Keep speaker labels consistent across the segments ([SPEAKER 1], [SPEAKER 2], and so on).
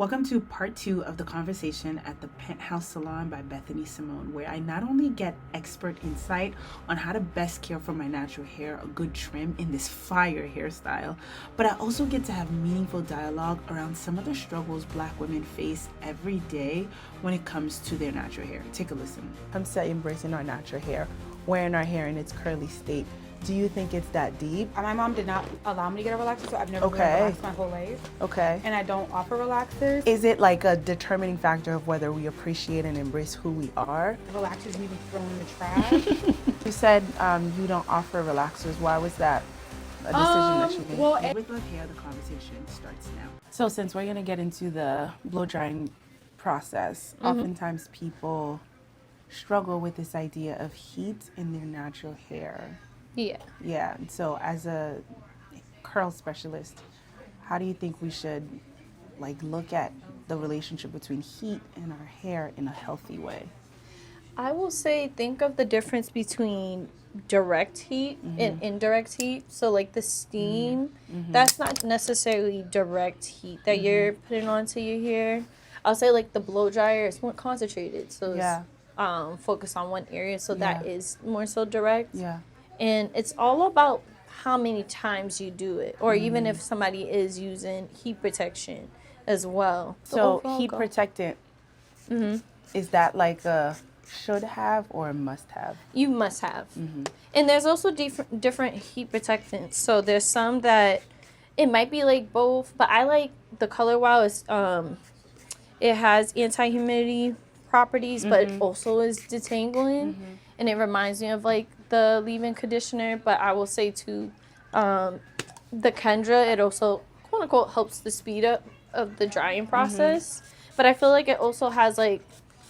[SPEAKER 1] Welcome to part 2 of the conversation at the Penthouse Salon by Bethany Simone, where I not only get expert insight on how to best care for my natural hair, a good trim in this fire hairstyle, but I also get to have meaningful dialogue around some of the struggles Black women face every day when it comes to their natural hair. Take a listen.
[SPEAKER 2] I'm to embracing our natural hair, wearing our hair in its curly state. Do you think it's that deep?
[SPEAKER 3] My mom did not allow me to get a relaxer, so I've never been relaxed my whole life.
[SPEAKER 2] Okay.
[SPEAKER 3] And I don't offer relaxers.
[SPEAKER 2] Is it like a determining factor of whether we appreciate and embrace who we are?
[SPEAKER 3] Relaxers need to be thrown in the trash.
[SPEAKER 2] You said you don't offer relaxers. Why was that a decision that you made?
[SPEAKER 1] Well, with love hair, the conversation starts now.
[SPEAKER 2] So since we're gonna get into the blow drying process, oftentimes people struggle with this idea of heat in their natural hair.
[SPEAKER 4] Yeah.
[SPEAKER 2] Yeah, and so as a curl specialist, how do you think we should look at the relationship between heat and our hair in a healthy way?
[SPEAKER 4] I will say think of the difference between direct heat and indirect heat. So like the steam, that's not necessarily direct heat that you're putting onto your hair. I'll say like the blow dryer is more concentrated. So it's focused on one area. So that is more so direct.
[SPEAKER 2] Yeah.
[SPEAKER 4] And it's all about how many times you do it, or even if somebody is using heat protection as well.
[SPEAKER 2] So heat protectant, is that like a should have or a must have?
[SPEAKER 4] You must have. And there's also different heat protectants. So there's some that it might be like both, but I like the Color Wow. It has anti-humidity properties, but it also is detangling. And it reminds me of like the leave-in conditioner, but I will say too, the Kendra, it also quote unquote helps the speed up of the drying process. But I feel like it also has like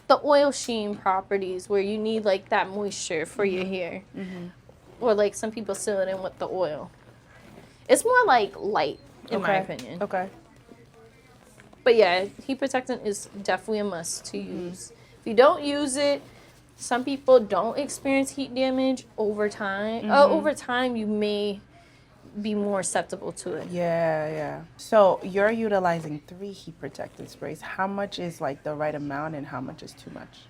[SPEAKER 4] the oil sheen properties where you need like that moisture for your hair. Or like some people seal it in with the oil. It's more like light in my opinion.
[SPEAKER 2] Okay.
[SPEAKER 4] But yeah, heat protectant is definitely a must to use. If you don't use it, some people don't experience heat damage over time. Over time, you may be more susceptible to it.
[SPEAKER 2] Yeah. So you're utilizing 3 heat protectant sprays. How much is like the right amount and how much is too much?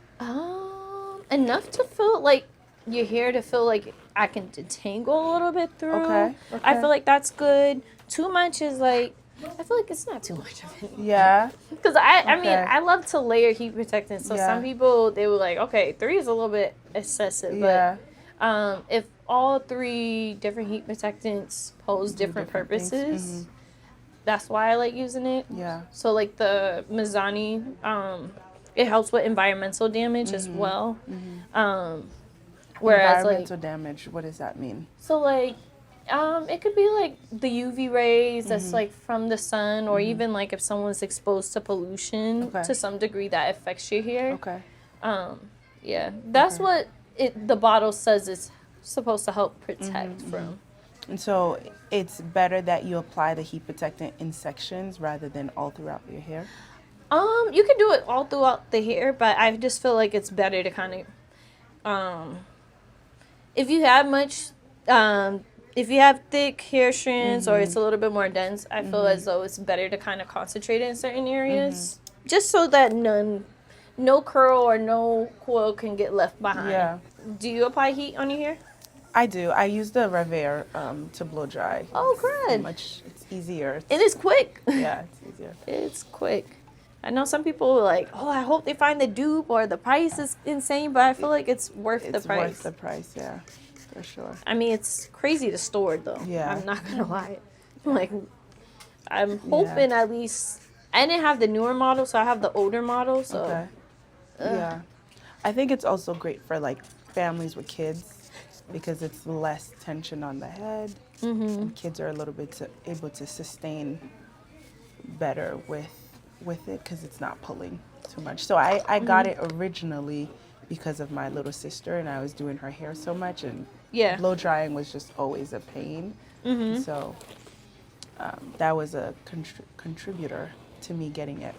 [SPEAKER 4] Enough to feel like your hair to feel like I can detangle a little bit through.
[SPEAKER 2] Okay.
[SPEAKER 4] I feel like that's good. Too much is like, I feel like it's not too much of it.
[SPEAKER 2] Yeah.
[SPEAKER 4] Because I mean, I love to layer heat protectant. So some people, they were like, okay, 3 is a little bit excessive.
[SPEAKER 2] Yeah.
[SPEAKER 4] But if all 3 different heat protectants pose different purposes, that's why I like using it.
[SPEAKER 2] Yeah.
[SPEAKER 4] So like the Mizani, it helps with environmental damage as well. Whereas
[SPEAKER 2] environmental damage, what does that mean?
[SPEAKER 4] So like, it could be like the UV rays that's like from the sun, or even like if someone's exposed to pollution to some degree that affects your hair.
[SPEAKER 2] Okay.
[SPEAKER 4] Yeah, that's what the bottle says it's supposed to help protect from.
[SPEAKER 2] And so it's better that you apply the heat protectant in sections rather than all throughout your hair?
[SPEAKER 4] You can do it all throughout the hair, but I just feel like it's better to kind of, if you have much, if you have thick hair strands or it's a little bit more dense, I feel as though it's better to kind of concentrate it in certain areas, just so that no curl or no coil can get left behind.
[SPEAKER 2] Yeah.
[SPEAKER 4] Do you apply heat on your hair?
[SPEAKER 2] I do. I use the Rever to blow dry.
[SPEAKER 4] Oh, good.
[SPEAKER 2] It's easier.
[SPEAKER 4] It is quick.
[SPEAKER 2] Yeah, it's easier.
[SPEAKER 4] It's quick. I know some people are like, oh, I hope they find the dupe or the price is insane, but I feel like it's worth the price.
[SPEAKER 2] It's worth the price, yeah. For sure.
[SPEAKER 4] I mean, it's crazy to store it, though.
[SPEAKER 2] Yeah.
[SPEAKER 4] I'm not going to lie. Like, I'm hoping at least... I didn't have the newer model, so I have the older model, so...
[SPEAKER 2] Okay. Yeah. I think it's also great for, like, families with kids because it's less tension on the head. And kids are a little bit able to sustain better with it because it's not pulling too much. So I got it originally because of my little sister, and I was doing her hair so much, and blow drying was just always a pain. So that was a contributor to me getting it.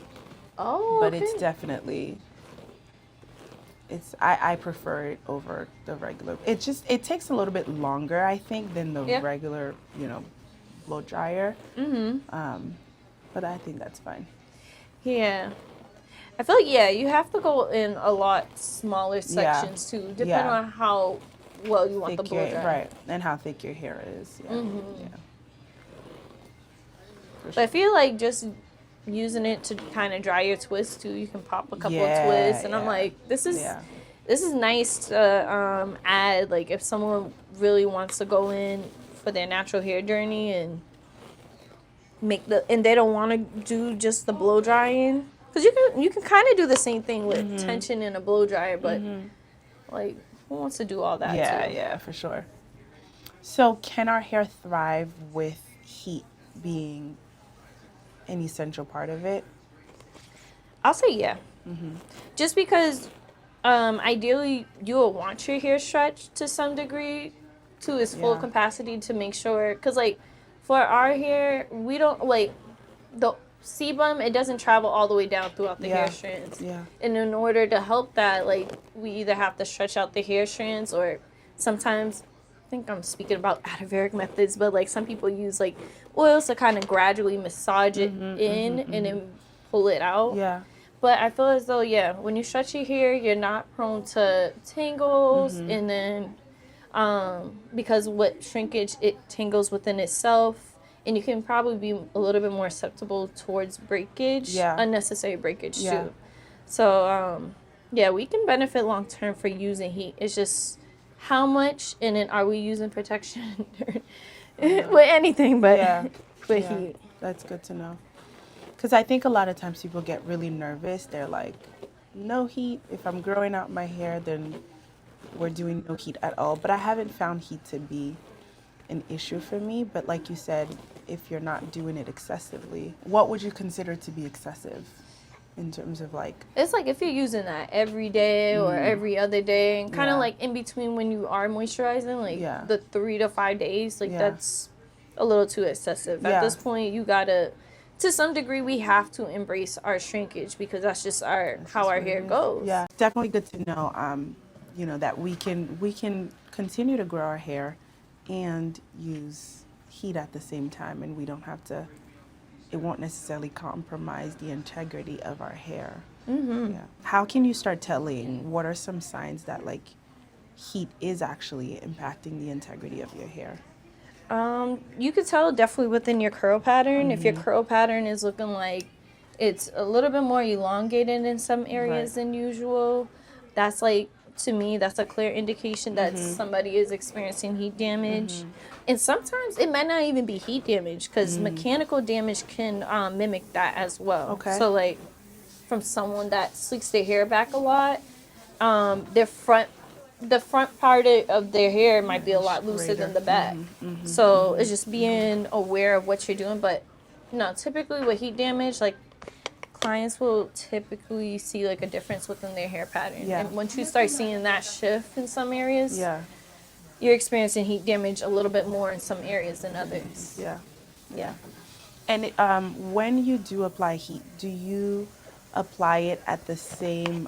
[SPEAKER 4] Oh,
[SPEAKER 2] but it's definitely, I prefer it over the regular. It takes a little bit longer, I think, than the regular, blow dryer. But I think that's fine.
[SPEAKER 4] Yeah. I feel like, yeah, you have to go in a lot smaller sections too, depending on how well you want the blow dry.
[SPEAKER 2] Right, and how thick your hair is. Yeah. Yeah.
[SPEAKER 4] But I feel like just using it to kind of dry your twists too, you can pop a couple of twists, and I'm like, this is nice to add, like, if someone really wants to go in for their natural hair journey and and they don't want to do just the blow drying, because you can kind of do the same thing with tension in a blow dryer, but like, who wants to do all that too?
[SPEAKER 2] Yeah, for sure. So can our hair thrive with heat being an essential part of it?
[SPEAKER 4] I'll say yeah. Just because ideally you will want your hair stretched to some degree to its full capacity to make sure, because like for our hair, we don't, like, the sebum, it doesn't travel all the way down throughout the hair strands. And in order to help that, like, we either have to stretch out the hair strands, or sometimes, I think I'm speaking about atavaric methods, but like some people use like oils to kind of gradually massage it in and then pull it out. But I feel as though, when you stretch your hair, you're not prone to tangles, and then because with shrinkage, it tangles within itself, and you can probably be a little bit more susceptible towards breakage, unnecessary breakage too. So we can benefit long term for using heat. It's just how much, and then are we using protection with anything but with heat.
[SPEAKER 2] That's good to know. Because I think a lot of times people get really nervous. They're like, no heat. If I'm growing out my hair, then we're doing no heat at all. But I haven't found heat to be an issue for me. But like you said, if you're not doing it excessively, what would you consider to be excessive in terms of like?
[SPEAKER 4] It's like if you're using that every day or every other day, and kind of like in between when you are moisturizing, like the 3 to 5 days, like that's a little too excessive. At this point, you gotta, to some degree, we have to embrace our shrinkage, because that's just how our hair goes.
[SPEAKER 2] Yeah, definitely good to know. You know, that we can continue to grow our hair and use heat at the same time, and we don't have to. It won't necessarily compromise the integrity of our hair. How can you start telling? What are some signs that like heat is actually impacting the integrity of your hair?
[SPEAKER 4] You could tell definitely within your curl pattern. If your curl pattern is looking like it's a little bit more elongated in some areas than usual, that's like, to me, that's a clear indication that somebody is experiencing heat damage. And sometimes it might not even be heat damage, because mechanical damage can mimic that as well. So like from someone that sleeks their hair back a lot, the front part of their hair might be a lot looser than the back. So it's just being aware of what you're doing. But no, typically with heat damage, like, clients will typically see like a difference within their hair pattern. And once you start seeing that shift in some areas, you're experiencing heat damage a little bit more in some areas than others.
[SPEAKER 2] And when you do apply heat, do you apply it at the same,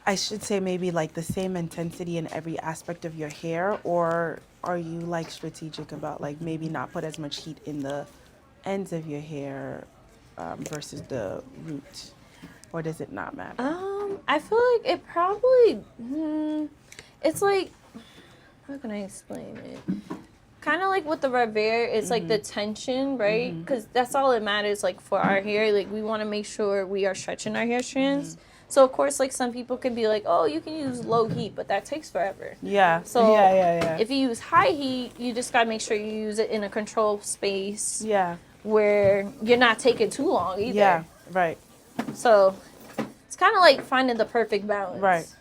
[SPEAKER 2] I should say maybe like the same intensity in every aspect of your hair, or are you like strategic about like maybe not put as much heat in the ends of your hair versus the root, or does it not matter?
[SPEAKER 4] I feel like it probably, it's like, how can I explain it? Kind of like with the Revere, it's like the tension, right? Because that's all that matters, like for our hair. Like, we want to make sure we are stretching our hair strands. So of course, like, some people can be like, oh, you can use low heat, but that takes forever. So if you use high heat, you just gotta make sure you use it in a controlled space. Where you're not taking too long either. So it's kind of like finding the perfect balance.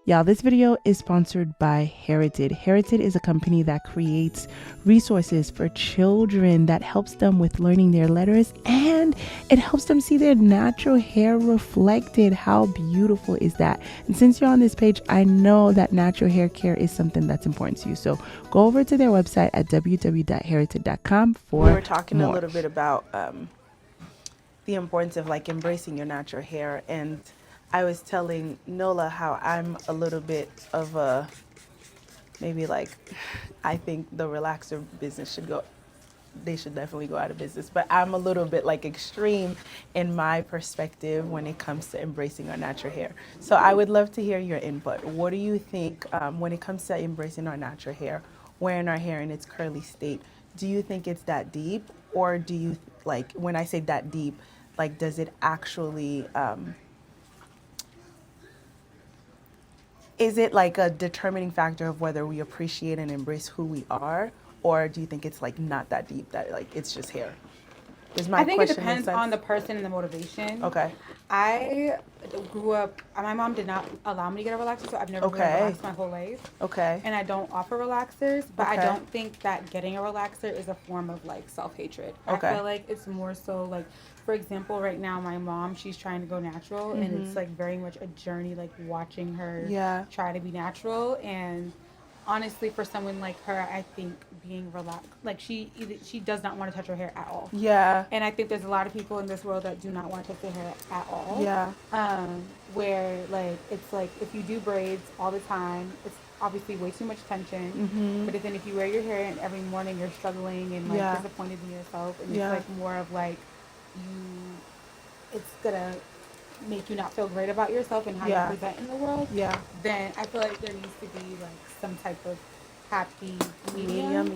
[SPEAKER 1] Y'all, this video is sponsored by Heritage. Heritage is a company that creates resources for children that helps them with learning their letters, and it helps them see their natural hair reflected. How beautiful is that? And since you're on this page, I know that natural hair care is something that's important to you. So go over to their website at www.heritage.com for
[SPEAKER 2] We were talking
[SPEAKER 1] more.
[SPEAKER 2] a little bit about the importance of like embracing your natural hair, and I was telling Nola how I'm a little bit of a, maybe like, I think the relaxer business should go they should definitely go out of business. But I'm a little bit like extreme in my perspective when it comes to embracing our natural hair. So I would love to hear your input. What do you think when it comes to embracing our natural hair, wearing our hair in its curly state? Do you think it's that deep, or do you like, when I say that deep, like does it actually is it like a determining factor of whether we appreciate and embrace who we are, or do you think it's like not that deep, that like it's just hair?
[SPEAKER 3] I think it depends on the person and the motivation.
[SPEAKER 2] Okay.
[SPEAKER 3] I grew up, my mom did not allow me to get a relaxer, so I've never been relaxed my whole life.
[SPEAKER 2] Okay.
[SPEAKER 3] And I don't offer relaxers, but I don't think that getting a relaxer is a form of like self-hatred. I feel like it's more so like, for example, right now my mom, she's trying to go natural, and it's like very much a journey, like watching her try to be natural. And honestly, for someone like her, I think being relaxed, like she does not want to touch her hair at all.
[SPEAKER 2] Yeah.
[SPEAKER 3] And I think there's a lot of people in this world that do not want to touch their hair at all.
[SPEAKER 2] Yeah.
[SPEAKER 3] Where like it's like if you do braids all the time, it's obviously way too much tension. But then if you wear your hair and every morning you're struggling and like disappointed in yourself, and it's like more of like it's gonna make you not feel great about yourself and how you present in the world, then I feel like there needs to be like some type of happy medium.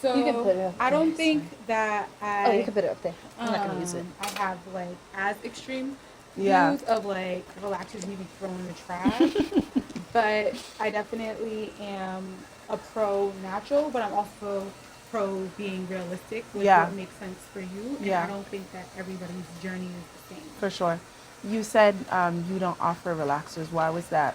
[SPEAKER 3] So
[SPEAKER 4] you can put it up
[SPEAKER 3] I don't
[SPEAKER 4] there,
[SPEAKER 3] think that I
[SPEAKER 4] you can put it up there. I'm not gonna use it.
[SPEAKER 3] I have like as extreme views of like relaxers need to be thrown in the trash. But I definitely am a pro natural, but I'm also pro being realistic with what makes sense for you. And I don't think that everybody's journey is the same.
[SPEAKER 2] For sure. You said you don't offer relaxers. Why was that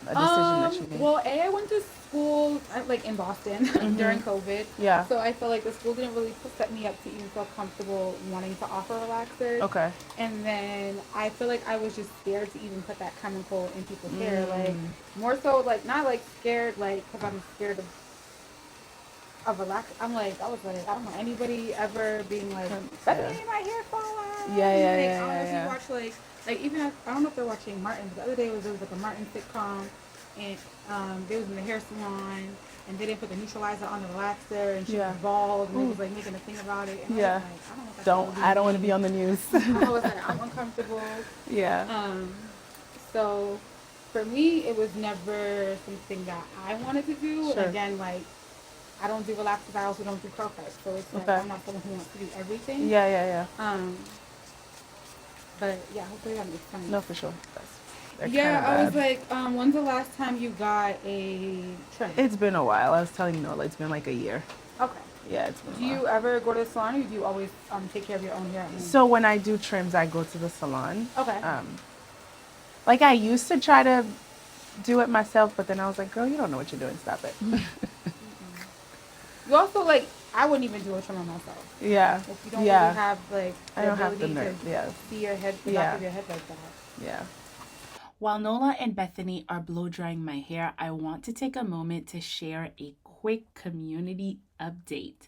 [SPEAKER 2] a decision that you made?
[SPEAKER 3] Well, I went to school like in Boston during COVID.
[SPEAKER 2] Yeah.
[SPEAKER 3] So I feel like the school didn't really set me up to even feel comfortable wanting to offer relaxers.
[SPEAKER 2] Okay.
[SPEAKER 3] And then I feel like I was just scared to even put that chemical in people's hair. Like more so like not like scared like because I'm scared of relax. I'm like, I was like, I don't know anybody ever being like, Bethany, my hair fall out. I don't know if you watch like even I don't know if they're watching Martin, but the other day there was like a Martin sitcom, and they was in the hair salon, and they didn't put the neutralizer on the relaxer, and she was bald, and they was like making a thing about it. And I was like, I don't
[SPEAKER 2] want to be on the news.
[SPEAKER 3] I was like, I'm uncomfortable. So for me, it was never something that I wanted to do. And again, like, I don't do relaxers. I also don't do curl cuts. So it's like I'm not someone who wants to do everything. But yeah, hopefully that makes sense.
[SPEAKER 2] No, for sure.
[SPEAKER 3] I was like, when's the last time you got a trim?
[SPEAKER 2] It's been a while. I was telling Nola, it's been like a year.
[SPEAKER 3] Okay.
[SPEAKER 2] Yeah, it's been a while.
[SPEAKER 3] Do you ever go to the salon, or do you always take care of your own hair at home?
[SPEAKER 2] So when I do trims, I go to the salon.
[SPEAKER 3] Okay.
[SPEAKER 2] Like I used to try to do it myself, but then I was like, girl, you don't know what you're doing. Stop it.
[SPEAKER 3] You also like, I wouldn't even do a trim on myself.
[SPEAKER 2] Yeah.
[SPEAKER 3] If you don't really have like
[SPEAKER 2] I don't have the nerve.
[SPEAKER 3] To see your head, the back of your head like that.
[SPEAKER 2] Yeah.
[SPEAKER 1] While Nola and Bethany are blow drying my hair, I want to take a moment to share a quick community update.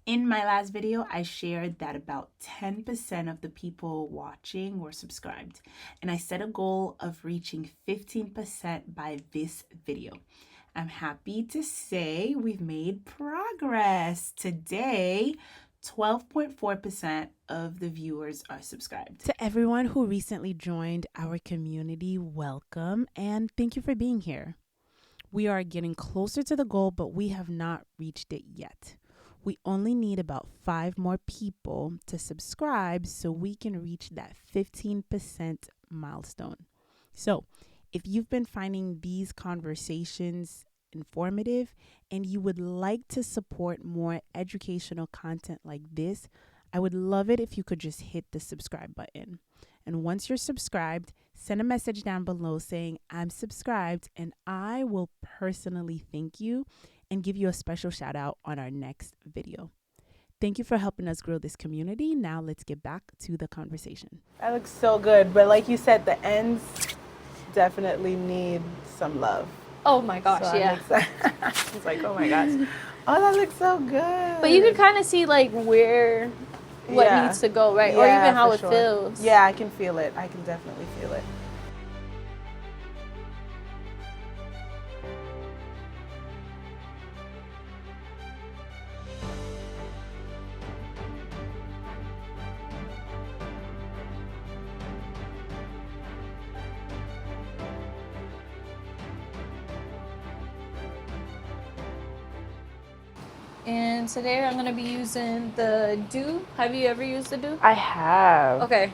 [SPEAKER 1] In my last video, I shared that about 10% of the people watching were subscribed, and I set a goal of reaching 15% by this video. I'm happy to say we've made progress. Today, 12.4% of the viewers are subscribed. To everyone who recently joined our community, welcome and thank you for being here. We are getting closer to the goal, but we have not reached it yet. We only need about 5 more people to subscribe so we can reach that 15% milestone. So, if you've been finding these conversations informative and you would like to support more educational content like this, I would love it if you could just hit the subscribe button. And once you're subscribed, send a message down below saying I'm subscribed, and I will personally thank you and give you a special shout out on our next video. Thank you for helping us grow this community. Now let's get back to the conversation.
[SPEAKER 2] That looks so good, but like you said, the ends definitely need some love.
[SPEAKER 4] Oh my gosh,
[SPEAKER 2] so
[SPEAKER 4] yeah.
[SPEAKER 2] It's like, oh my gosh. Oh, that looks so good.
[SPEAKER 4] But you can kind of see like what needs to go, right?
[SPEAKER 2] Yeah,
[SPEAKER 4] or even how it
[SPEAKER 2] sure.
[SPEAKER 4] feels.
[SPEAKER 2] Yeah, I can feel it. I can definitely feel it.
[SPEAKER 4] And today I'm gonna be using the DOUX. Have you ever used the DOUX?
[SPEAKER 2] I have.
[SPEAKER 4] Okay,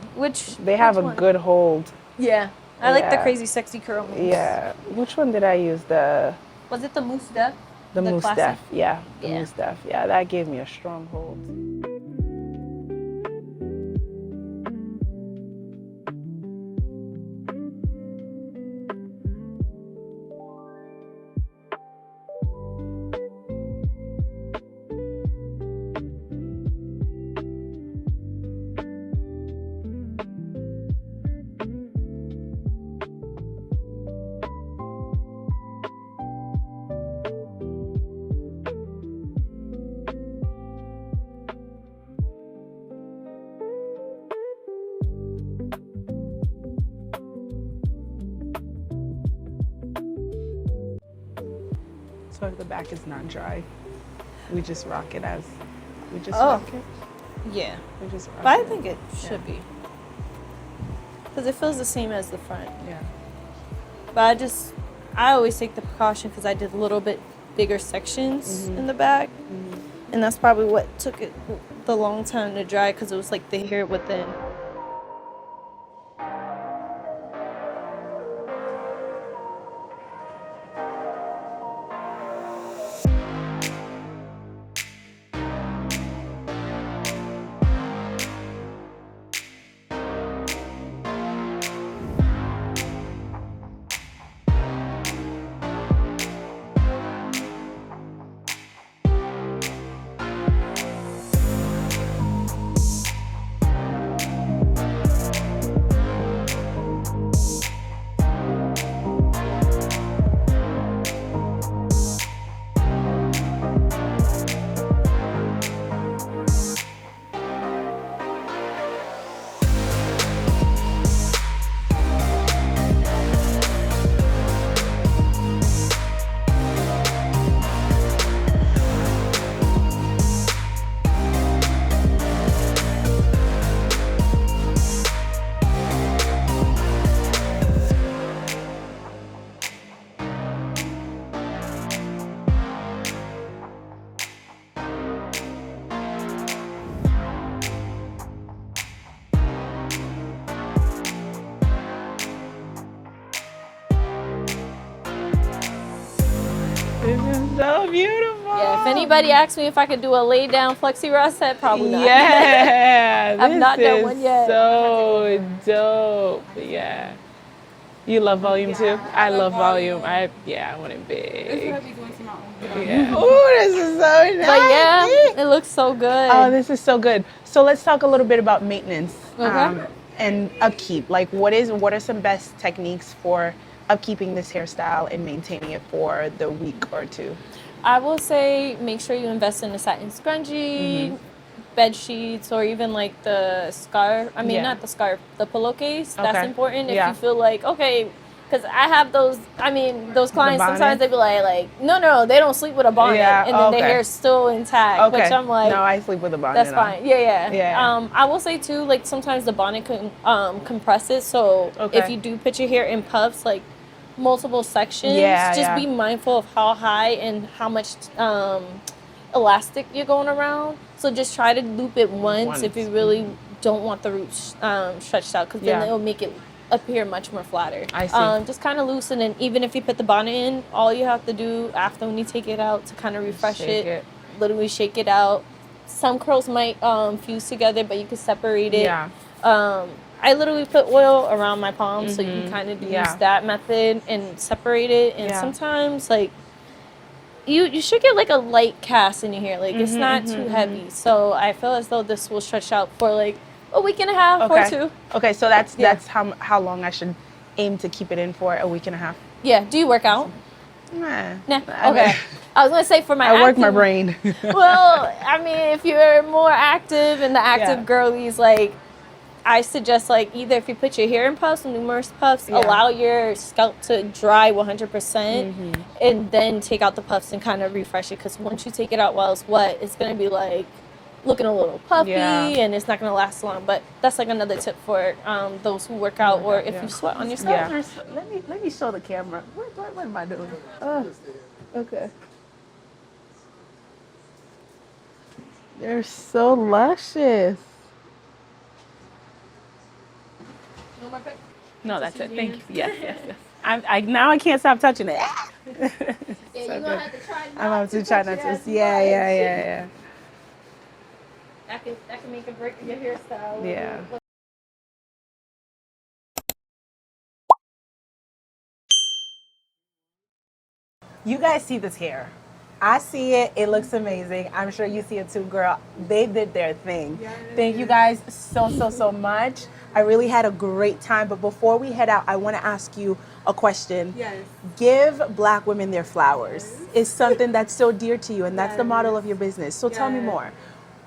[SPEAKER 2] They have
[SPEAKER 4] which
[SPEAKER 2] a
[SPEAKER 4] one?
[SPEAKER 2] good hold.
[SPEAKER 4] Yeah, I like the
[SPEAKER 2] Yeah.
[SPEAKER 4] crazy sexy curl moves.
[SPEAKER 2] Yeah. Which one did I use?
[SPEAKER 4] Was it the Mousse Def?
[SPEAKER 2] The Mousse
[SPEAKER 4] classic?
[SPEAKER 2] Def. Yeah. The
[SPEAKER 4] Yeah.
[SPEAKER 2] Mousse Def. Yeah, that gave me a strong hold. So the back is not dry. We just rock it as we just rock it.
[SPEAKER 4] Yeah,
[SPEAKER 2] We just rock
[SPEAKER 4] but I
[SPEAKER 2] it.
[SPEAKER 4] think it should be. Because it feels the same as the front.
[SPEAKER 2] Yeah.
[SPEAKER 4] But I always take the precaution because I did a little bit bigger sections in the back. And that's probably what took it the long time to dry because it was like the hair within.
[SPEAKER 2] This is so beautiful.
[SPEAKER 4] Yeah, if anybody asks me if I could do a lay down flexi rod set, probably not.
[SPEAKER 2] Yeah,
[SPEAKER 4] I've not done one yet.
[SPEAKER 2] So dope. Yeah. You love volume too? I love volume. I want it
[SPEAKER 3] This
[SPEAKER 2] big.
[SPEAKER 3] might be going to my own.
[SPEAKER 2] Yeah. Oh, this is so nice.
[SPEAKER 4] But yeah, it looks so good.
[SPEAKER 2] Oh, this is so good. So let's talk a little bit about maintenance
[SPEAKER 4] Okay.
[SPEAKER 2] and upkeep. Like, what are some best techniques for upkeeping this hairstyle and maintaining it for the week or two?
[SPEAKER 4] I will say make sure you invest in a satin scrunchie, bed sheets, or even like the scarf. I mean,
[SPEAKER 2] Yeah.
[SPEAKER 4] not the scarf, the pillowcase. That's
[SPEAKER 2] Okay.
[SPEAKER 4] important if
[SPEAKER 2] Yeah.
[SPEAKER 4] you feel like, okay, because I have those, those clients,
[SPEAKER 2] bonnet?
[SPEAKER 4] sometimes they be like, no, they don't sleep with a bonnet.
[SPEAKER 2] Yeah,
[SPEAKER 4] And then
[SPEAKER 2] okay.
[SPEAKER 4] their hair's still intact,
[SPEAKER 2] Okay.
[SPEAKER 4] which I'm like,
[SPEAKER 2] no, I sleep with a bonnet.
[SPEAKER 4] that's
[SPEAKER 2] on.
[SPEAKER 4] fine. Yeah.
[SPEAKER 2] Yeah.
[SPEAKER 4] I will say too, like sometimes the bonnet can compresses. So
[SPEAKER 2] Okay.
[SPEAKER 4] if you do put your hair in puffs, like multiple sections,
[SPEAKER 2] Yeah,
[SPEAKER 4] just
[SPEAKER 2] yeah.
[SPEAKER 4] be mindful of how high and how much elastic you're going around. So just try to loop it once if you really don't want the roots stretched out, because then
[SPEAKER 2] Yeah.
[SPEAKER 4] it'll make it appear much more flatter.
[SPEAKER 2] I see.
[SPEAKER 4] Just kind of loosen, and even if you put the bonnet in, all you have to do after when you take it out to kind of refresh
[SPEAKER 2] Shake it.
[SPEAKER 4] literally shake it out. Some curls might fuse together, but you can separate it.
[SPEAKER 2] Yeah.
[SPEAKER 4] I literally put oil around my palms, so you can kind of use
[SPEAKER 2] Yeah.
[SPEAKER 4] that method and separate it. And
[SPEAKER 2] Yeah.
[SPEAKER 4] sometimes, like, you should get like a light cast in your hair. Like, it's not too heavy. So I feel as though this will stretch out for like a week and a half or two.
[SPEAKER 2] Okay, so that's
[SPEAKER 4] Yeah.
[SPEAKER 2] how long I should aim to keep it in for, a week and a half.
[SPEAKER 4] Yeah. Do you work out?
[SPEAKER 2] Nah.
[SPEAKER 4] Nah. Okay. I was gonna say for my
[SPEAKER 2] I work my
[SPEAKER 4] active-
[SPEAKER 2] brain.
[SPEAKER 4] Well, I mean, if you're more active and the active
[SPEAKER 2] Yeah.
[SPEAKER 4] girlies, like, I suggest, like, either if you put your hair in puffs, numerous puffs,
[SPEAKER 2] Yeah.
[SPEAKER 4] allow your scalp to dry 100%, and then take out the puffs and kind of refresh it. Because once you take it out while it's wet, it's going to be, like, looking a little puffy,
[SPEAKER 2] Yeah.
[SPEAKER 4] and it's not going to last long. But that's, like, another tip for those who work out, or if
[SPEAKER 2] yeah.
[SPEAKER 4] you sweat on your scalp.
[SPEAKER 2] Yeah. Let me show the camera. What am I doing? Oh, okay. They're so luscious. No, that's it. Thank you. Yes, yes, yes. I now I can't stop touching it.
[SPEAKER 4] Yeah, you're gonna have to try
[SPEAKER 2] I'm about to try not to. Yeah.
[SPEAKER 4] That can make a break your hairstyle.
[SPEAKER 2] Yeah. You guys see this hair. I see it. It looks amazing. I'm sure you see it too, girl. They did their thing. Thank you guys so much. I really had a great time. But before we head out, I want to ask you a question.
[SPEAKER 3] Yes.
[SPEAKER 2] Give Black women their flowers. It's something that's so dear to you, and that's the model of your business. So tell me more.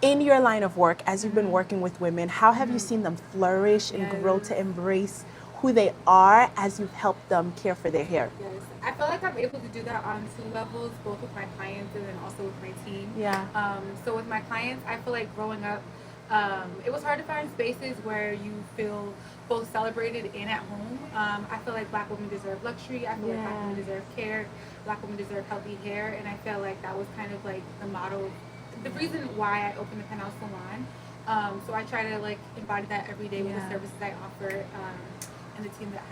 [SPEAKER 2] In your line of work, as you've been working with women, how have you seen them flourish and grow to embrace who they are as you've helped them care for their hair?
[SPEAKER 3] Yes. I feel like I'm able to do that on 2 levels, both with my clients and then also with my team.
[SPEAKER 2] Yeah.
[SPEAKER 3] So with my clients, I feel like growing up, it was hard to find spaces where you feel both celebrated and at home. I feel like Black women deserve luxury. I feel like Black women deserve care. Black women deserve healthy hair. And I felt like that was kind of like the motto, the reason why I opened the Penthouse Salon. So I try to like embody that every day with the services I offer. And the team that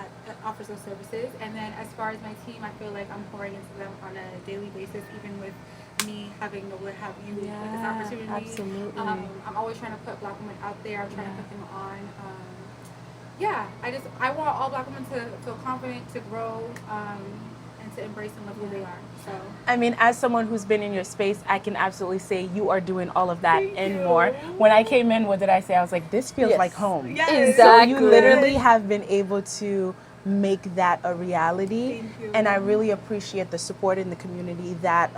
[SPEAKER 3] offers those services. And then as far as my team, I feel like I'm pouring into them on a daily basis, even with me having to have you with this opportunity.
[SPEAKER 2] Absolutely.
[SPEAKER 3] I'm always trying to put Black women out there. I'm trying to put them on. I want all Black women to feel confident, to grow, and to embrace and love who they are. So
[SPEAKER 2] I mean, as someone who's been in your space, I can absolutely say you are doing all of that and more. When I came in, what did I say? I was like, this feels like home.
[SPEAKER 3] Yes.
[SPEAKER 4] Exactly.
[SPEAKER 2] So you literally have been able to make that a reality.
[SPEAKER 3] Thank you.
[SPEAKER 2] And I really appreciate the support in the community that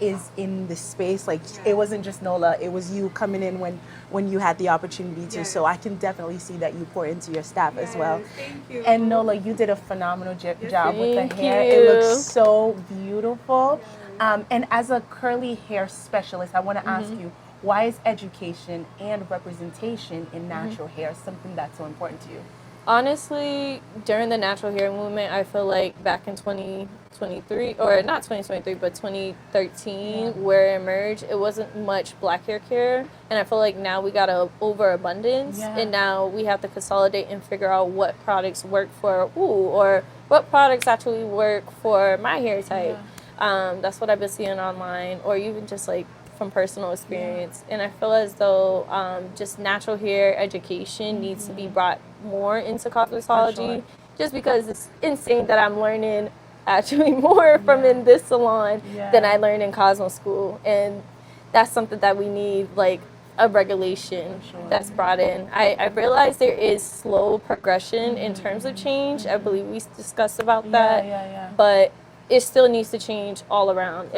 [SPEAKER 2] is in this space. Like it wasn't just Nola, it was you coming in when you had the opportunity to. So I can definitely see that you pour into your staff as well.
[SPEAKER 3] Thank you.
[SPEAKER 2] And Nola, you did a phenomenal job with the
[SPEAKER 4] Thank
[SPEAKER 2] hair.
[SPEAKER 4] you.
[SPEAKER 2] It looks so beautiful. And as a curly hair specialist, I want to ask you, why is education and representation in natural hair something that's so important to you?
[SPEAKER 4] Honestly, during the natural hair movement, I feel like back in 2023, or not 2023, but 2013, where it emerged, it wasn't much Black hair care. And I feel like now we got a overabundance, and now we have to consolidate and figure out what products work for or what products actually work for my hair type. That's what I've been seeing online, or even just like from personal experience. And I feel as though just natural hair education needs to be brought more into cosmetology, just because it's insane that I'm learning actually more from in this salon than I learned in Cosmo school. And that's something that we need, like a regulation that's brought in. I realize there is slow progression in terms of change. I believe we discussed about that. But it still needs to change all around.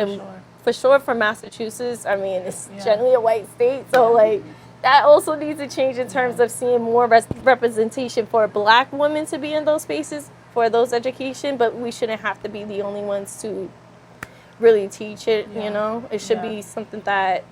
[SPEAKER 4] For sure for Massachusetts, I mean, it's generally a white state, so like that also needs to change in terms of seeing more representation for Black women to be in those spaces for those education, but we shouldn't have to be the only ones to really teach it, you know? It should be something that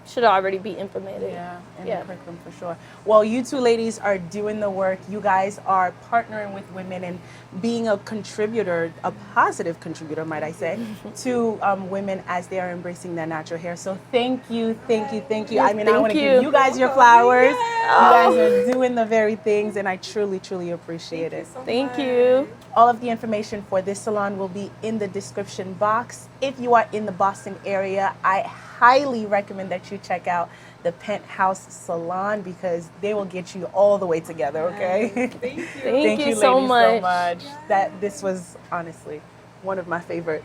[SPEAKER 4] should already be implemented.
[SPEAKER 2] In the curriculum for sure. Well, you two ladies are doing the work. You guys are partnering with women and being a contributor, a positive contributor, might I say, to women as they are embracing their natural hair. So thank you. I mean, I want to give you guys your flowers. You guys are doing the very things, and I truly appreciate it.
[SPEAKER 4] Thank you.
[SPEAKER 2] All of the information for this salon will be in the description box. If you are in the Boston area, I highly recommend that you check out the Penthouse Salon because they will get you all the way together, okay?
[SPEAKER 3] Thank you.
[SPEAKER 4] Thank you
[SPEAKER 2] ladies
[SPEAKER 4] so much.
[SPEAKER 2] That this was honestly one of my favorite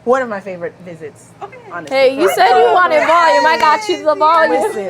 [SPEAKER 2] visits. Honestly.
[SPEAKER 4] Hey, you said you wanted volume. I got you the volume.
[SPEAKER 2] Listen.